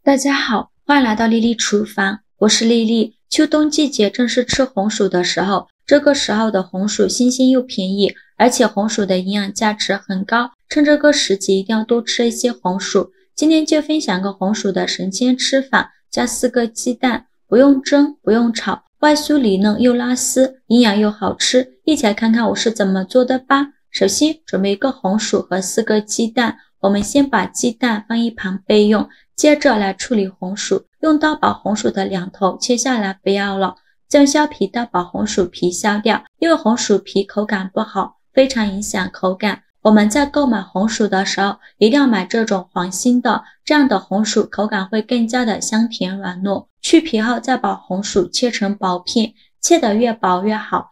大家好，欢迎来到丽丽厨房，我是丽丽。秋冬季节正是吃红薯的时候，这个时候的红薯新鲜又便宜，而且红薯的营养价值很高，趁这个时节一定要多吃一些红薯。今天就分享个红薯的神仙吃法，加4个鸡蛋，不用蒸，不用炒，外酥里嫩又拉丝，营养又好吃。一起来看看我是怎么做的吧。首先准备一个红薯和4个鸡蛋，我们先把鸡蛋放一旁备用。接着来处理红薯，用刀把红薯的两头切下来不要了，再用削皮刀把红薯皮削掉，因为红薯皮口感不好，非常影响口感。我们在购买红薯的时候，一定要买这种黄心的，这样的红薯口感会更加的香甜软糯。去皮后再把红薯切成薄片，切得越薄越好。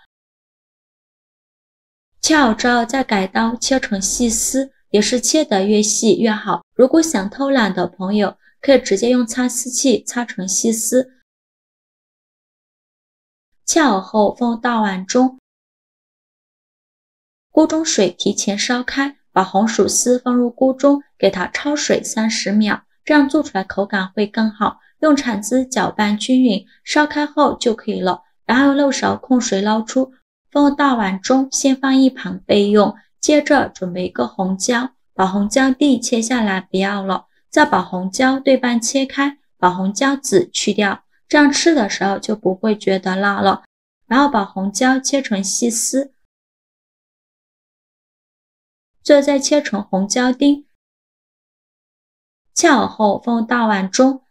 切好之后再改刀切成细丝，也是切得越细越好。如果想偷懒的朋友，可以直接用擦丝器擦成细丝。切好后放大碗中，锅中水提前烧开，把红薯丝放入锅中，给它焯水30秒，这样做出来口感会更好。用铲子搅拌均匀，烧开后就可以了。然后用漏勺控水捞出，放大碗中，先放一旁备用。接着准备一个红椒，把红椒蒂切下来不要了，再把红椒对半切开，把红椒籽去掉，这样吃的时候就不会觉得辣了。然后把红椒切成细丝，最后再切成红椒丁。切好后放大碗中，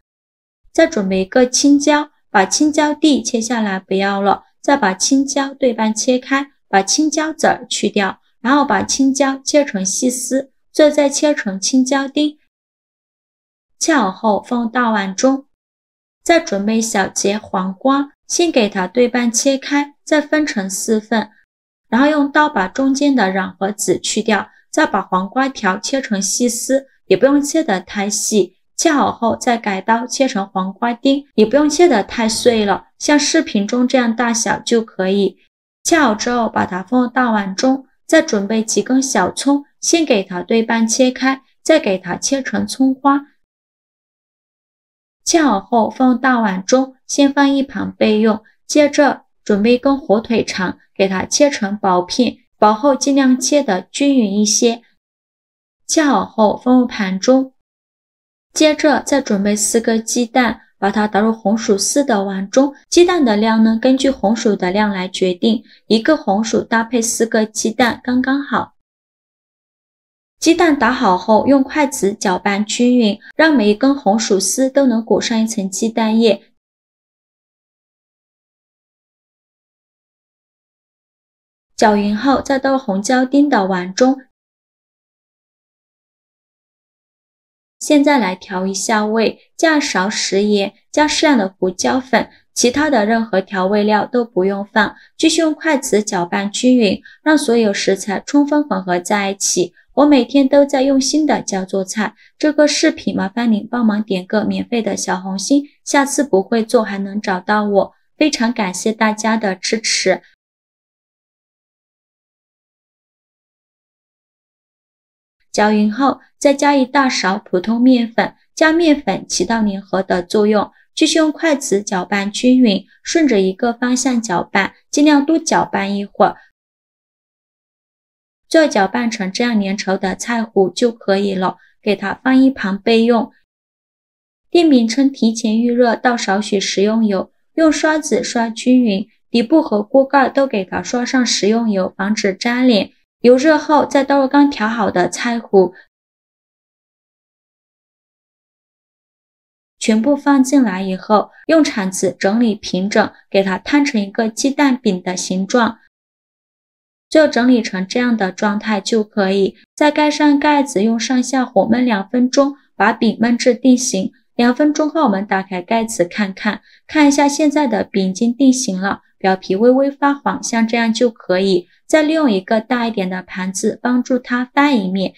再准备一个青椒，把青椒蒂切下来不要了，再把青椒对半切开，把青椒籽去掉，然后把青椒切成细丝，最后再切成青椒丁。切好后放大碗中，再准备小节黄瓜，先给它对半切开，再分成4份，然后用刀把中间的瓤和籽去掉，再把黄瓜条切成细丝，也不用切得太细。切好后再改刀切成黄瓜丁，也不用切得太碎了，像视频中这样大小就可以。切好之后把它放大碗中，再准备几根小葱，先给它对半切开，再给它切成葱花。切好后放大碗中，先放一旁备用。接着准备一根火腿肠，给它切成薄片，薄后尽量切得均匀一些。切好后放入盘中。接着再准备4个鸡蛋，把它打入红薯丝的碗中。鸡蛋的量呢，根据红薯的量来决定，一个红薯搭配4个鸡蛋刚刚好。鸡蛋打好后，用筷子搅拌均匀，让每一根红薯丝都能裹上一层鸡蛋液。搅匀后，再倒红椒丁的碗中。现在来调一下味，加勺食盐，加适量的胡椒粉，其他的任何调味料都不用放。继续用筷子搅拌均匀，让所有食材充分混合在一起。我每天都在用心的教做菜，这个视频麻烦您帮忙点个免费的小红心，下次不会做还能找到我。非常感谢大家的支持。搅匀后，再加1大勺普通面粉，将面粉起到粘合的作用。继续用筷子搅拌均匀，顺着一个方向搅拌，尽量多搅拌一会儿。最后搅拌成这样粘稠的菜糊就可以了，给它放一旁备用。电饼铛提前预热，倒少许食用油，用刷子刷均匀，底部和锅盖都给它刷上食用油，防止粘连。油热后，再倒入刚调好的菜糊，全部放进来以后，用铲子整理平整，给它摊成一个鸡蛋饼的形状。最后整理成这样的状态就可以。再盖上盖子，用上下火焖2分钟，把饼焖至定型。2分钟后，我们打开盖子看一下现在的饼已经定型了，表皮微微发黄，像这样就可以。再利用一个大一点的盘子帮助它翻一面。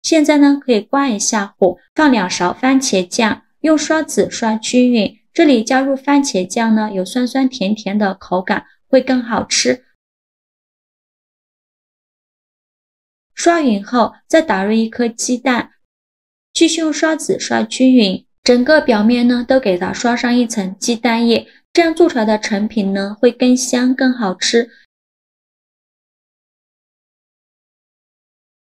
现在呢，可以关一下火，放2勺番茄酱，用刷子刷均匀。这里加入番茄酱呢，有酸酸甜甜的口感，会更好吃。刷匀后，再打入1颗鸡蛋，继续用刷子刷均匀，整个表面呢都给它刷上一层鸡蛋液，这样做出来的成品呢会更香更好吃。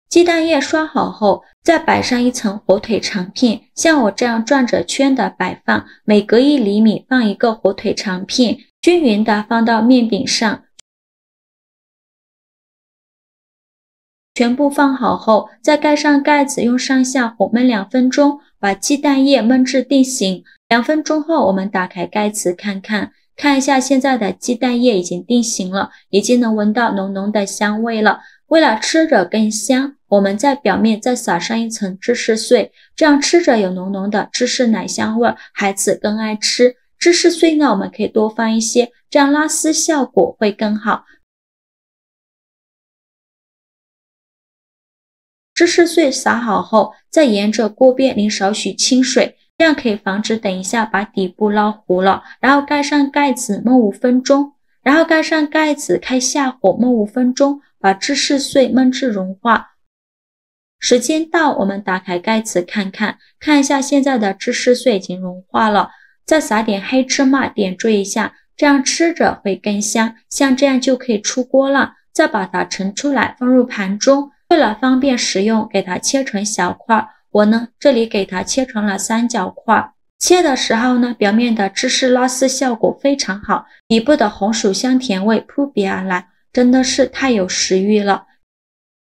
鸡蛋液刷好后，再摆上一层火腿肠片，像我这样转着圈的摆放，每隔1厘米放一个火腿肠片，均匀的放到面饼上。全部放好后，再盖上盖子，用上下火焖2分钟，把鸡蛋液焖至定型。2分钟后，我们打开盖子看一下现在的鸡蛋液已经定型了，已经能闻到浓浓的香味了。为了吃着更香，我们在表面再撒上一层芝士碎，这样吃着有浓浓的芝士奶香味，孩子更爱吃。芝士碎呢，我们可以多放一些，这样拉丝效果会更好。芝士碎撒好后，再沿着锅边淋少许清水，这样可以防止等一下把底部捞糊了。然后盖上盖子焖5分钟，然后盖上盖子开下火焖5分钟，把芝士碎焖至融化。时间到，我们打开盖子看一下现在的芝士碎已经融化了，再撒点黑芝麻点缀一下，这样吃着会更香。像这样就可以出锅了，再把它盛出来放入盘中。为了方便食用，给它切成小块，我呢这里给它切成了3角块。切的时候呢，表面的芝士拉丝效果非常好，底部的红薯香甜味扑鼻而来，真的是太有食欲了。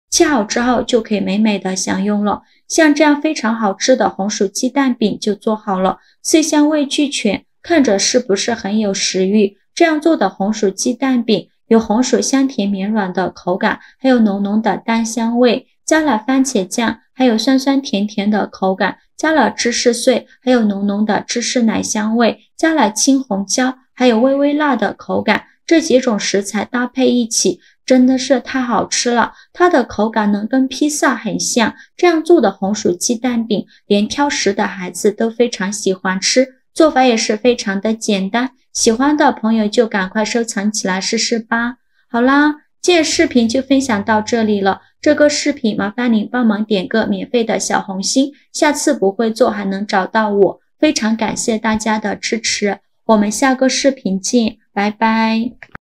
切好之后就可以美美的享用了。像这样非常好吃的红薯鸡蛋饼就做好了，色香味俱全，看着是不是很有食欲？这样做的红薯鸡蛋饼有红薯香甜绵软的口感，还有浓浓的蛋香味，加了番茄酱，还有酸酸甜甜的口感，加了芝士碎，还有浓浓的芝士奶香味，加了青红椒，还有微微辣的口感，这几种食材搭配一起真的是太好吃了。它的口感呢跟披萨很像，这样做的红薯鸡蛋饼连挑食的孩子都非常喜欢吃，做法也是非常的简单，喜欢的朋友就赶快收藏起来试试吧。好啦，今日视频就分享到这里了，这个视频麻烦您帮忙点个免费的小红心，下次不会做还能找到我，非常感谢大家的支持，我们下个视频见，拜拜。